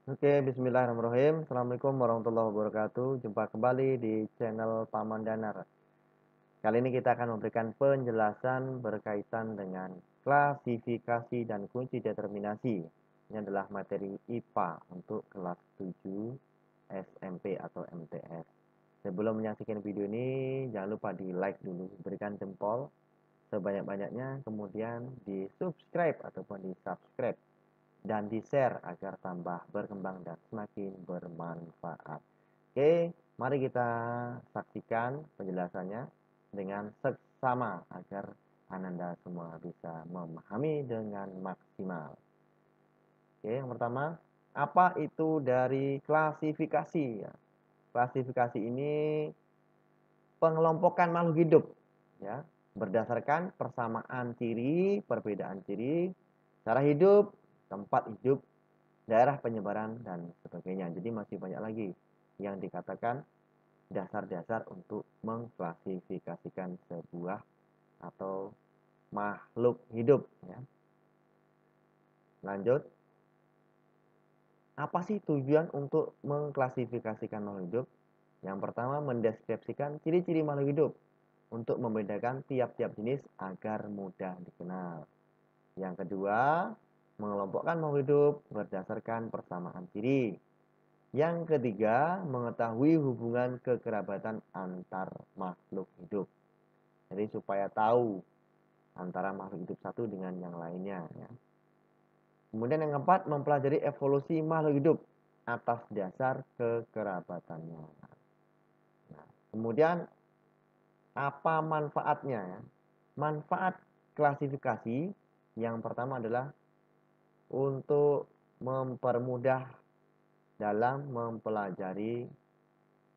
Oke, bismillahirrahmanirrahim. Assalamualaikum warahmatullahi wabarakatuh. Jumpa kembali di channel Paman Danar. Kali ini kita akan memberikan penjelasan berkaitan dengan klasifikasi dan kunci determinasi. Ini adalah materi IPA untuk kelas 7 SMP atau MTS. Sebelum menyaksikan video ini, jangan lupa di like dulu, berikan jempol sebanyak-banyaknya, kemudian di subscribe ataupun di subscribe dan di-share agar tambah berkembang dan semakin bermanfaat. Oke, mari kita saksikan penjelasannya dengan seksama agar Ananda semua bisa memahami dengan maksimal. Oke, yang pertama, apa itu dari klasifikasi? Ya, klasifikasi ini pengelompokan makhluk hidup, ya, berdasarkan persamaan ciri, perbedaan ciri, cara hidup, tempat hidup, daerah penyebaran, dan sebagainya. Jadi masih banyak lagi yang dikatakan dasar-dasar untuk mengklasifikasikan sebuah atau makhluk hidup. Ya. Lanjut, apa sih tujuan untuk mengklasifikasikan makhluk hidup? Yang pertama, mendeskripsikan ciri-ciri makhluk hidup untuk membedakan tiap-tiap jenis agar mudah dikenal. Yang kedua, mengelompokkan makhluk hidup berdasarkan persamaan ciri. Yang ketiga, mengetahui hubungan kekerabatan antar makhluk hidup. Jadi supaya tahu antara makhluk hidup satu dengan yang lainnya. Ya. Kemudian yang keempat, mempelajari evolusi makhluk hidup atas dasar kekerabatannya. Nah, kemudian apa manfaatnya? Ya? Manfaat klasifikasi yang pertama adalah untuk mempermudah dalam mempelajari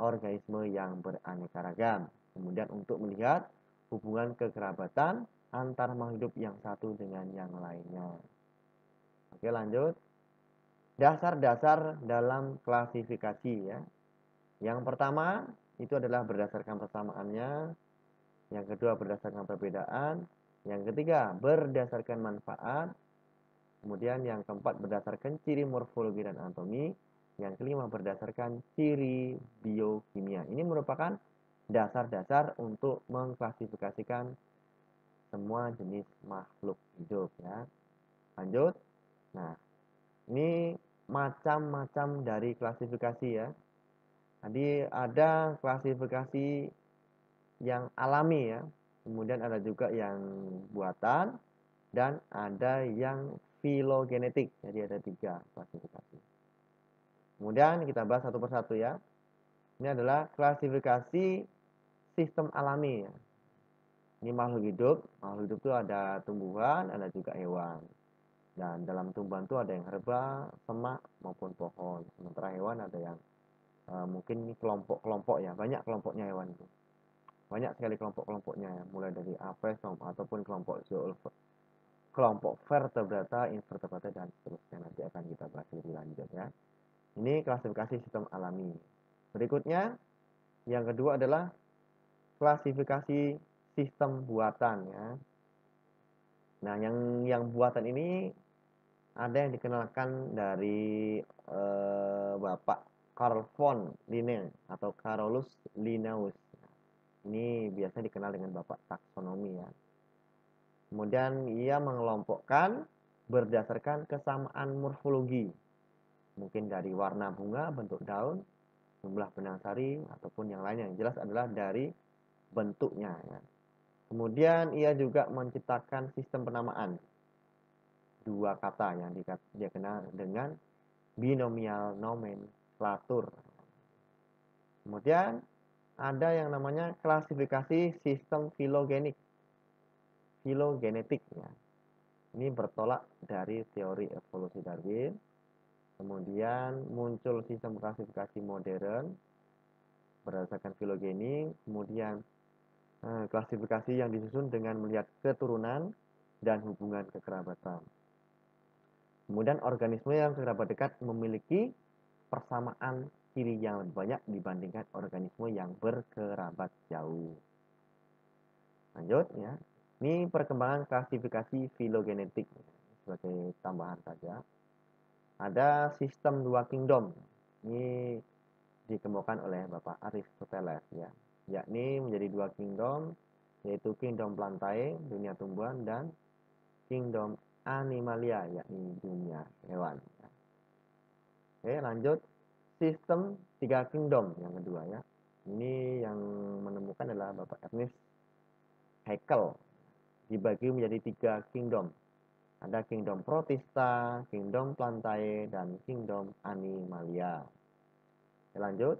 organisme yang beraneka ragam. Kemudian untuk melihat hubungan kekerabatan antar makhluk hidup yang satu dengan yang lainnya. Oke, lanjut. Dasar-dasar dalam klasifikasi ya. Yang pertama itu adalah berdasarkan persamaannya, yang kedua berdasarkan perbedaan, yang ketiga berdasarkan manfaat, kemudian yang keempat berdasarkan ciri morfologi dan anatomi, yang kelima berdasarkan ciri biokimia. Ini merupakan dasar-dasar untuk mengklasifikasikan semua jenis makhluk hidup ya. Lanjut. Nah, ini macam-macam dari klasifikasi ya. Tadi ada klasifikasi yang alami ya. Kemudian ada juga yang buatan dan ada yang filogenetik. Jadi ada 3 klasifikasi. Kemudian kita bahas satu persatu ya. Ini adalah klasifikasi sistem alami ya. Ini makhluk hidup. Makhluk hidup itu ada tumbuhan, ada juga hewan. Dan dalam tumbuhan itu ada yang herba, semak maupun pohon. Sementara hewan ada yang mungkin ini kelompok-kelompok ya. Banyak kelompoknya hewan itu. Banyak sekali kelompok-kelompoknya ya. Mulai dari apes ataupun kelompok vertebrata, invertebrata dan seterusnya. Nanti akan kita bahas lebih lanjut ya. Ini klasifikasi sistem alami. Berikutnya yang kedua adalah klasifikasi sistem buatan ya. Nah, yang buatan ini ada yang dikenalkan dari Bapak Carl von Linné atau Carolus Linnaeus. Ini biasa dikenal dengan Bapak taksonomi ya. Kemudian ia mengelompokkan berdasarkan kesamaan morfologi. Mungkin dari warna bunga, bentuk daun, jumlah benang sari ataupun yang lainnya. Yang jelas adalah dari bentuknya ya. Kemudian ia juga menciptakan sistem penamaan. 2 kata yang dia kenal dengan binomial nomenklatur. Kemudian ada yang namanya klasifikasi sistem filogenetik ya. Ini bertolak dari teori evolusi Darwin. Kemudian muncul sistem klasifikasi modern berdasarkan filogeni. Kemudian klasifikasi yang disusun dengan melihat keturunan dan hubungan kekerabatan. Kemudian organisme yang kerabat dekat memiliki persamaan ciri yang lebih banyak dibandingkan organisme yang berkerabat jauh. Lanjut ya. Ini perkembangan klasifikasi filogenetik sebagai tambahan saja. ada sistem dua kingdom. Ini dikemukakan oleh Bapak Aristoteles ya, yakni menjadi dua kingdom, yaitu kingdom plantae, dunia tumbuhan, dan kingdom animalia, yakni dunia hewan. Oke, lanjut sistem tiga kingdom yang kedua ya. Ini yang menemukan adalah Bapak Ernest Haeckel. Dibagi menjadi tiga kingdom. Ada kingdom protista, kingdom plantae, dan kingdom animalia. Oke, lanjut.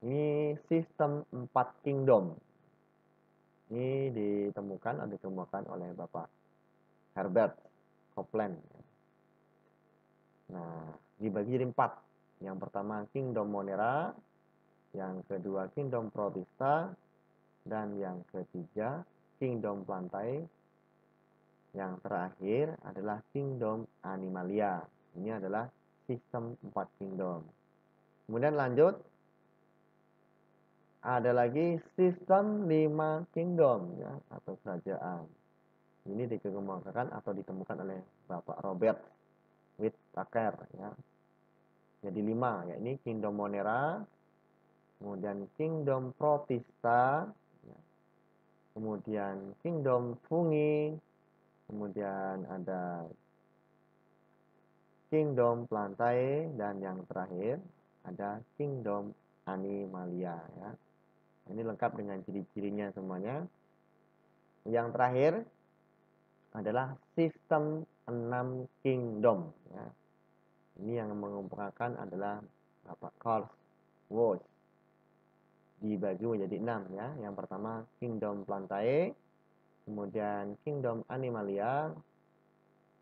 Ini sistem 4 kingdom. Ini ditemukan oleh Bapak Herbert Copeland. Nah, dibagi jadi 4. Yang pertama kingdom Monera, yang kedua kingdom Protista, dan yang ketiga kingdom Plantae. Yang terakhir adalah kingdom Animalia. Ini adalah sistem 4 kingdom. Kemudian lanjut, ada lagi sistem 5 kingdom ya, atau kerajaan. Ini dikemukakan atau ditemukan oleh Bapak Robert Whittaker ya. Jadi 5, yakni kingdom Monera, kemudian kingdom Protista, ya, kemudian kingdom Fungi, kemudian ada kingdom Plantae, dan yang terakhir ada kingdom Animalia ya. Ini lengkap dengan ciri-cirinya semuanya. Yang terakhir adalah sistem 6 kingdom ya. Ini yang mengumpulkan adalah Bapak Karl Woese. Dibagi menjadi 6 ya. Yang pertama kingdom Plantae, kemudian kingdom Animalia,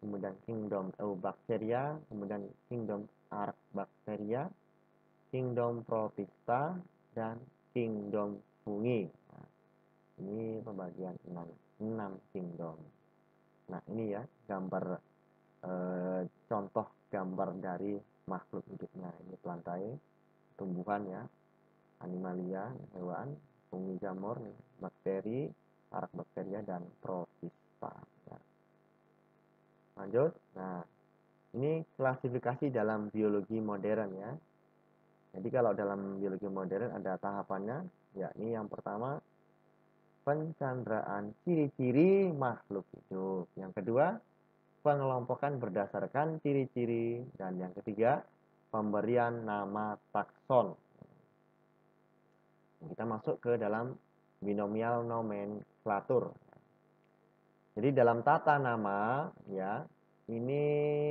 kemudian kingdom Eubacteria, kemudian kingdom Archaebacteria, kingdom Protista, dan kingdom Fungi. Nah, ini pembagian 6 kingdom. Nah, ini ya gambar contoh gambar dari makhluk hidupnya. Ini plantae, tumbuhan ya, animalia, hewan, fungi jamur, bakteri, archaebacteria, dan protista ya. Lanjut. Nah, ini klasifikasi dalam biologi modern ya. Jadi kalau dalam biologi modern ada tahapannya, yakni yang pertama pencanderaan ciri-ciri makhluk hidup. Yang kedua, pengelompokan berdasarkan ciri-ciri. Dan yang ketiga, pemberian nama takson. Kita masuk ke dalam binomial nomenklatur. Jadi dalam tata nama ya, ini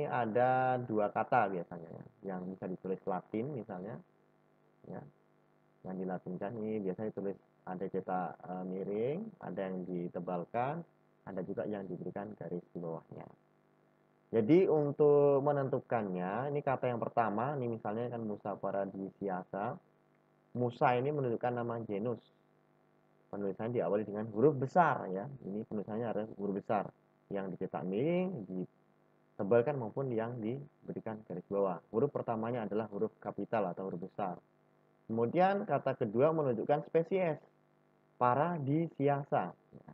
ada 2 kata biasanya ya, yang bisa ditulis Latin misalnya ya. Yang dilatinkan ini biasanya ditulis, ada cetak miring, ada yang ditebalkan, ada juga yang diberikan garis di bawahnya. Jadi untuk menentukannya, ini kata yang pertama, ini misalnya kan Musa paradisiaca. Musa ini menunjukkan nama genus. Penulisannya diawali dengan huruf besar ya. Ini penulisannya harus huruf besar. Yang dicetak miring, ditebalkan maupun yang diberikan garis bawah. Huruf pertamanya adalah huruf kapital atau huruf besar. Kemudian kata kedua menunjukkan spesies, paradisiaca. Ya.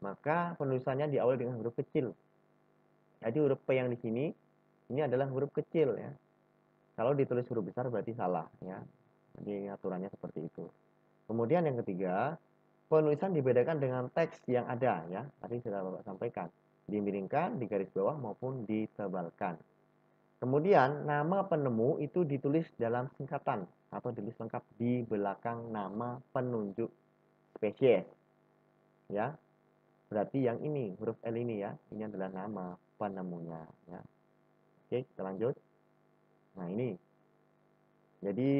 Maka penulisannya diawali dengan huruf kecil. Jadi huruf P yang di sini ini adalah huruf kecil ya. Kalau ditulis huruf besar berarti salah ya. Jadi aturannya seperti itu. Kemudian yang ketiga, penulisan dibedakan dengan teks yang ada ya. Tadi sudah Bapak sampaikan, dimiringkan, di garis bawah maupun ditebalkan. Kemudian nama penemu itu ditulis dalam singkatan atau ditulis lengkap di belakang nama penunjuk spesies. Ya. Berarti yang ini, huruf L ini ya, ini adalah nama penemunya ya. Oke, kita lanjut. Nah, ini. Jadi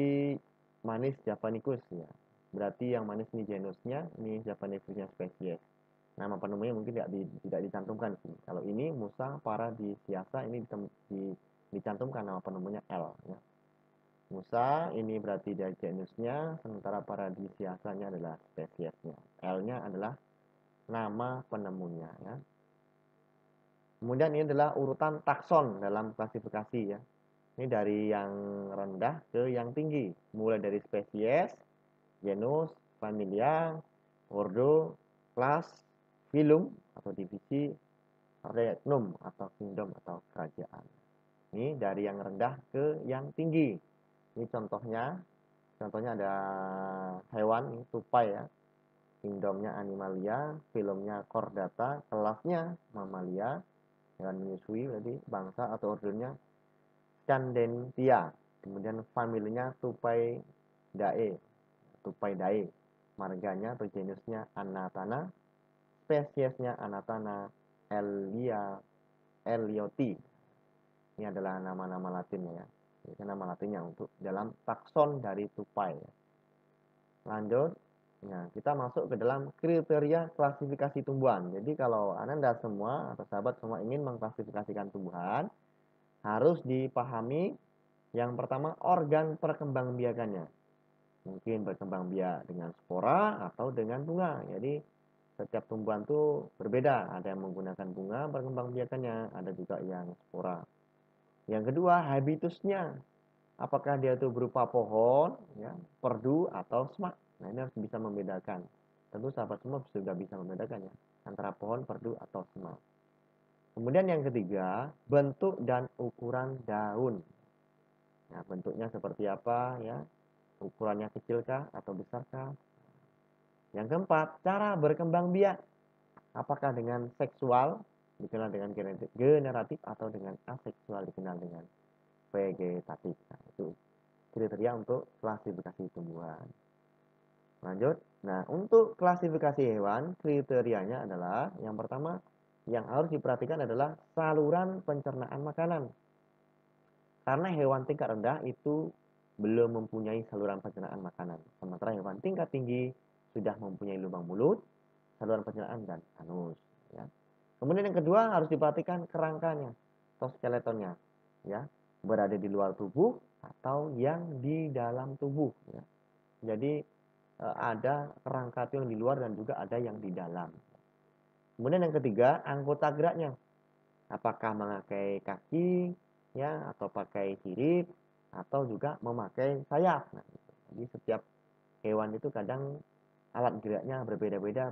manis javanicus ya. Berarti yang manis ini genusnya, ini javanicusnya spesies. Nama penemunya mungkin tidak dicantumkan sih. Kalau ini Musa paradisiaca, ini dicantumkan nama penemunya L ya. Musa ini berarti dia genusnya, sementara paradisiacanya adalah spesiesnya. L-nya adalah nama penemunya ya. Kemudian ini adalah urutan takson dalam klasifikasi ya. Ini dari yang rendah ke yang tinggi, mulai dari spesies, genus, familia, ordo, kelas, filum atau divisi, regnum atau kingdom atau kerajaan. Ini dari yang rendah ke yang tinggi. Ini contohnya ada hewan, ini tupai ya. Kingdomnya Animalia, filmnya Chordata, kelasnya Mamalia, hewan menyusui berarti bangsa atau ordernya Scandentia. Kemudian familinya Tupaidae, marganya atau genusnya Anatana, spesiesnya Anatana elioti. Ini adalah nama-nama Latinnya ya. Ini nama Latinnya untuk dalam takson dari tupai ya. Lanjut. Nah, kita masuk ke dalam kriteria klasifikasi tumbuhan. Jadi kalau Anda semua atau sahabat semua ingin mengklasifikasikan tumbuhan, harus dipahami yang pertama organ perkembangbiakannya. Mungkin berkembang biak dengan spora atau dengan bunga. Jadi setiap tumbuhan itu berbeda. Ada yang menggunakan bunga perkembangbiakannya, ada juga yang spora. Yang kedua, habitusnya. Apakah dia itu berupa pohon, ya, perdu atau semak. Nah, ini harus bisa membedakan. Tentu sahabat semua sudah bisa membedakan ya, antara pohon, perdu atau semak. Kemudian yang ketiga, bentuk dan ukuran daun. Nah, bentuknya seperti apa ya? Ukurannya kecilkah atau besarkah? Yang keempat, cara berkembang biak. Apakah dengan seksual, dikenal dengan generatif, atau dengan aseksual, dikenal dengan vegetatif. Nah, itu kriteria untuk klasifikasi tumbuhan. Lanjut. Nah, untuk klasifikasi hewan, kriterianya adalah yang pertama yang harus diperhatikan adalah saluran pencernaan makanan. Karena hewan tingkat rendah itu belum mempunyai saluran pencernaan makanan. Sementara hewan tingkat tinggi sudah mempunyai lubang mulut, saluran pencernaan, dan anus. Ya. Kemudian yang kedua harus diperhatikan kerangkanya atau skeletonnya. Ya, berada di luar tubuh atau yang di dalam tubuh. Ya. Jadi ada kerangka yang di luar dan juga ada yang di dalam. Kemudian yang ketiga, anggota geraknya. Apakah memakai kaki, ya, atau pakai sirip, atau juga memakai sayap. Nah, jadi setiap hewan itu kadang alat geraknya berbeda-beda,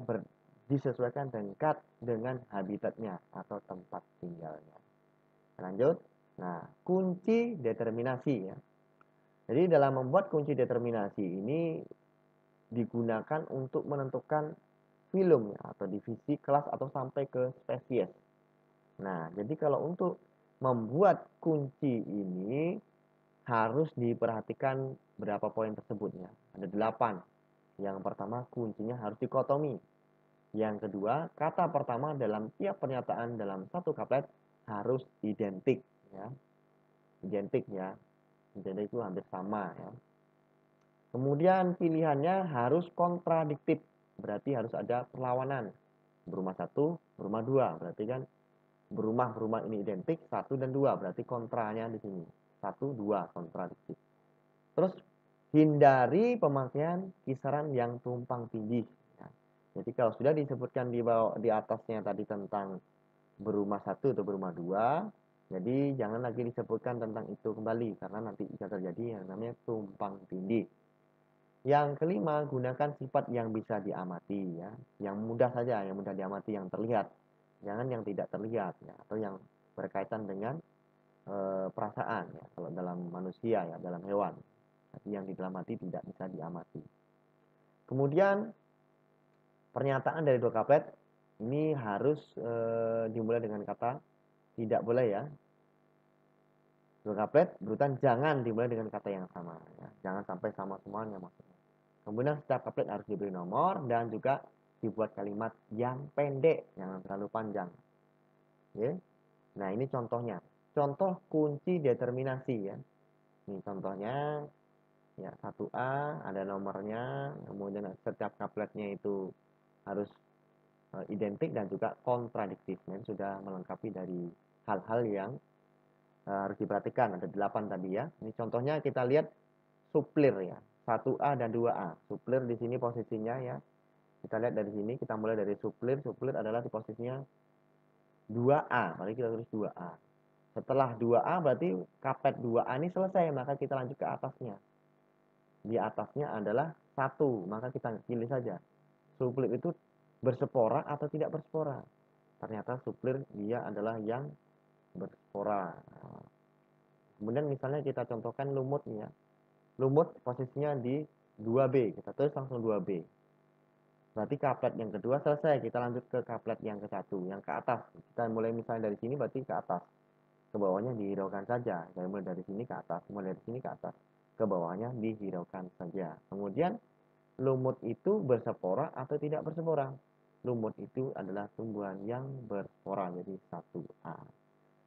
disesuaikan dengan habitatnya atau tempat tinggalnya. Lanjut. Nah, kunci determinasi ya. Jadi dalam membuat kunci determinasi ini digunakan untuk menentukan filum ya, atau divisi, kelas, atau sampai ke spesies. Nah, jadi kalau untuk membuat kunci ini harus diperhatikan berapa poin tersebutnya. Ada 8. Yang pertama, kuncinya harus dikotomi. Yang kedua, kata pertama dalam tiap pernyataan dalam satu kaplet harus identik ya. Identik ya. Jadi itu hampir sama ya. Kemudian pilihannya harus kontradiktif. Berarti harus ada perlawanan. Berumah 1, berumah 2. Berarti kan berumah ini identik, 1 dan 2. Berarti kontranya di sini. 1, 2 kontradiktif. Terus hindari pemakaian kisaran yang tumpang tindih. Ya. Jadi kalau sudah disebutkan di atasnya tadi tentang berumah 1 atau berumah 2, jadi jangan lagi disebutkan tentang itu kembali karena nanti bisa terjadi yang namanya tumpang tindih. Yang kelima, gunakan sifat yang bisa diamati ya, yang mudah saja, yang mudah diamati, yang terlihat. Jangan yang tidak terlihat ya, atau yang berkaitan dengan perasaan ya, kalau dalam manusia ya, dalam hewan. Tapi yang di dalam hati tidak bisa diamati. Kemudian pernyataan dari 2 kaplet ini harus dimulai dengan kata tidak boleh ya. 2 kaplet berurutan jangan dimulai dengan kata yang sama ya. Jangan sampai sama semuanya maksudnya. Kemudian setiap kaplet harus diberi nomor dan juga dibuat kalimat yang pendek, jangan terlalu panjang. Ya. Nah, ini contohnya. Contoh kunci determinasi ya. Ini contohnya ya 1A ada nomornya, kemudian setiap kapletnya itu harus identik dan juga kontradiktif. Ini sudah melengkapi dari hal-hal yang harus diperhatikan. Ada 8 tadi ya. Ini contohnya kita lihat suplir ya. 1A dan 2A. Suplir di sini posisinya ya. Kita lihat dari sini, kita mulai dari suplir. Suplir adalah di posisinya 2A. Mari kita tulis 2A. Setelah 2A berarti kaplet 2A ini selesai, maka kita lanjut ke atasnya. Di atasnya adalah 1, maka kita pilih saja. Suplir itu berspora atau tidak berspora. Ternyata suplir dia adalah yang berspora. Kemudian misalnya kita contohkan lumut nih ya. Lumut posisinya di 2B, kita tulis langsung 2B. Berarti kaplet yang kedua selesai, kita lanjut ke kaplet yang ke satu, yang ke atas. Kita mulai misalnya dari sini berarti ke atas. Ke bawahnya dihiraukan saja. Saya mulai dari sini ke atas, mulai dari sini ke atas. Ke bawahnya dihiraukan saja. Kemudian lumut itu berspora atau tidak berspora? Lumut itu adalah tumbuhan yang berspora, jadi 1A.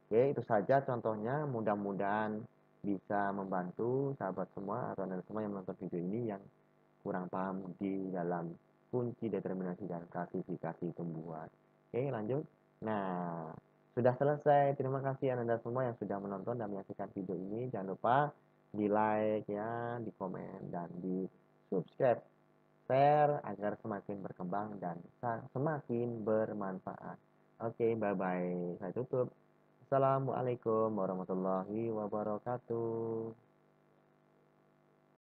Oke, itu saja contohnya. Mudah-mudahan bisa membantu sahabat semua atau anda semua yang menonton video ini yang kurang paham di dalam kunci determinasi dan klasifikasi tumbuhan. Oke, lanjut. Nah, sudah selesai. Terima kasih anda semua yang sudah menonton dan menyaksikan video ini. Jangan lupa di like ya, di komen dan di subscribe, share agar semakin berkembang dan semakin bermanfaat. Oke, bye-bye. Saya tutup. Assalamualaikum warahmatullahi wabarakatuh.